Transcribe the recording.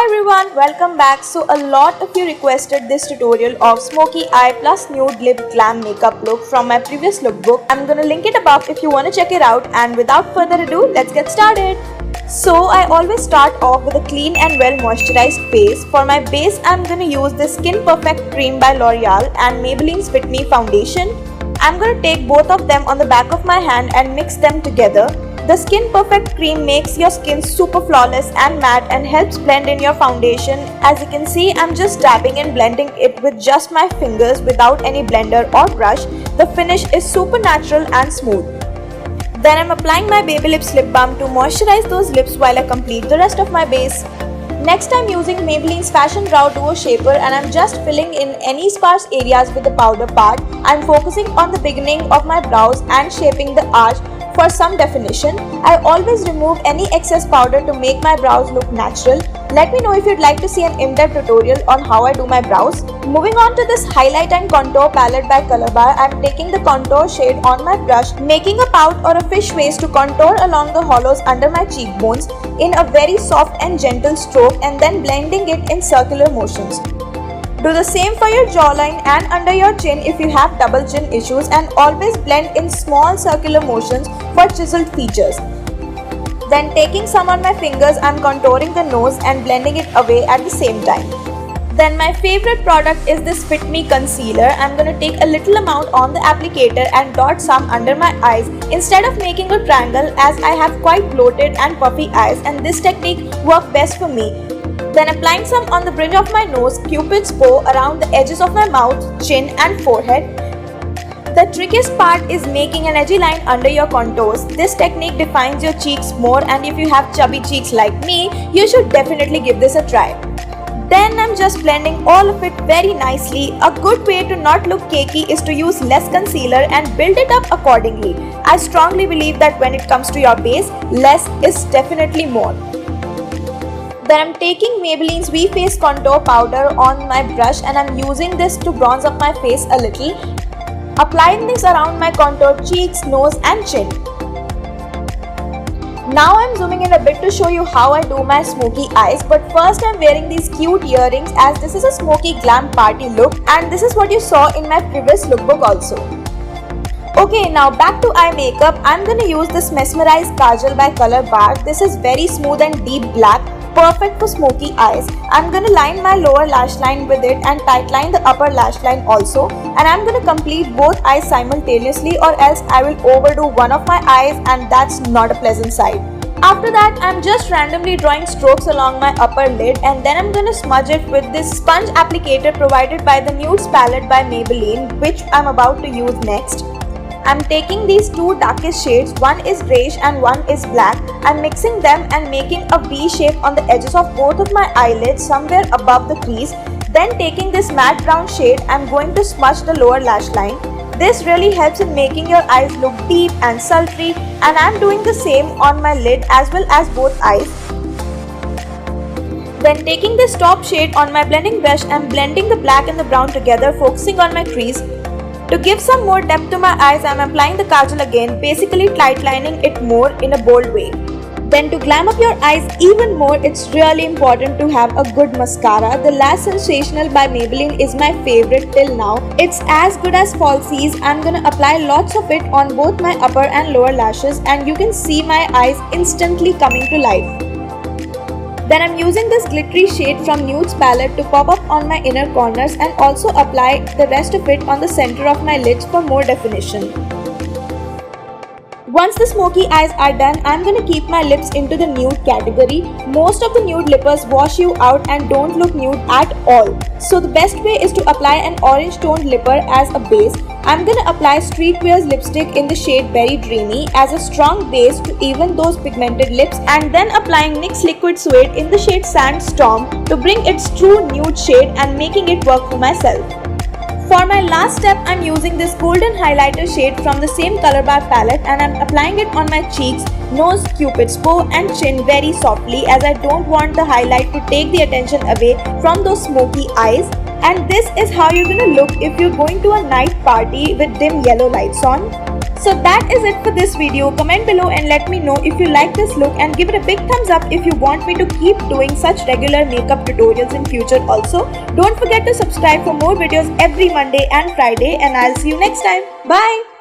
everyone, welcome back. So a lot of you requested this tutorial of smoky eye plus nude lip glam makeup look from my previous lookbook. I'm gonna link it above if you wanna check it out, and without further ado, let's get started. So I always start off with a clean and well moisturized face. For my base, I'm gonna use the Skin Perfect Cream by L'Oreal and Maybelline's Fit Me Foundation. I'm gonna take both of them on the back of my hand and mix them together. The Skin Perfect Cream makes your skin super flawless and matte and helps blend in your foundation. As you can see, I'm just dabbing and blending it with just my fingers without any blender or brush. The finish is super natural and smooth. Then I'm applying my Baby Lips lip balm to moisturize those lips while I complete the rest of my base. Next, I'm using Maybelline's Fashion Brow Duo Shaper and I'm just filling in any sparse areas with the powder part. I'm focusing on the beginning of my brows and shaping the arch for some definition. I always remove any excess powder to make my brows look natural. Let me know if you'd like to see an in-depth tutorial on how I do my brows. Moving on to this highlight and contour palette by Colorbar, I'm taking the contour shade on my brush, making a pout or a fish face to contour along the hollows under my cheekbones in a very soft and gentle stroke, and then blending it in circular motions. Do the same for your jawline and under your chin if you have double chin issues, and always blend in small circular motions for chiseled features. Then taking some on my fingers, I'm contouring the nose and blending it away at the same time. Then my favorite product is this Fit Me Concealer. I'm going to take a little amount on the applicator and dot some under my eyes instead of making a triangle, as I have quite bloated and puffy eyes, and this technique worked best for me. Then applying some on the bridge of my nose, Cupid's bow around the edges of my mouth, chin and forehead. The trickiest part is making an edgy line under your contours. This technique defines your cheeks more, and if you have chubby cheeks like me, you should definitely give this a try. Then I'm just blending all of it very nicely. A good way to not look cakey is to use less concealer and build it up accordingly. I strongly believe that when it comes to your base, less is definitely more. Then I'm taking Maybelline's We Face Contour Powder on my brush and I'm using this to bronze up my face a little. Applying this around my contour cheeks, nose and chin. Now I'm zooming in a bit to show you how I do my smoky eyes, but first I'm wearing these cute earrings as this is a smoky glam party look, and this is what you saw in my previous lookbook also. Okay, now back to eye makeup. I'm gonna use this Mesmerize Kajal by Colorbar. This is very smooth and deep black, perfect for smoky eyes. I'm gonna line my lower lash line with it and tightline the upper lash line also, and I'm gonna complete both eyes simultaneously, or else I will overdo one of my eyes and that's not a pleasant sight. After that, I'm just randomly drawing strokes along my upper lid, and then I'm gonna smudge it with this sponge applicator provided by the Nudes palette by Maybelline, which I'm about to use next. I'm taking these two darkest shades, one is greyish and one is black. I'm mixing them and making a V shape on the edges of both of my eyelids somewhere above the crease. Then taking this matte brown shade, I'm going to smudge the lower lash line. This really helps in making your eyes look deep and sultry, and I'm doing the same on my lid as well as both eyes. Then taking this top shade on my blending brush, I'm blending the black and the brown together, focusing on my crease. To give some more depth to my eyes, I'm applying the kajal again, basically tightlining it more in a bold way. Then to glam up your eyes even more, it's really important to have a good mascara. The Lash Sensational by Maybelline is my favorite till now. It's as good as falsies. I'm gonna apply lots of it on both my upper and lower lashes, and you can see my eyes instantly coming to life. Then I'm using this glittery shade from Nudes palette to pop up on my inner corners and also apply the rest of it on the center of my lids for more definition. Once the smoky eyes are done, I'm going to keep my lips into the nude category. Most of the nude lippers wash you out and don't look nude at all. So the best way is to apply an orange toned lipper as a base. I'm going to apply Streetwear's lipstick in the shade Berry Dreamy as a strong base to even those pigmented lips, and then applying NYX Liquid Suede in the shade Sandstorm to bring its true nude shade and making it work for myself. For my last step, I'm using this golden highlighter shade from the same Colorbar palette, and I'm applying it on my cheeks, nose, Cupid's bow and chin very softly, as I don't want the highlight to take the attention away from those smoky eyes. And this is how you're gonna look if you're going to a night party with dim yellow lights on. So that is it for this video. Comment below and let me know if you like this look, and give it a big thumbs up if you want me to keep doing such regular makeup tutorials in future also. Don't forget to subscribe for more videos every Monday and Friday, and I'll see you next time. Bye.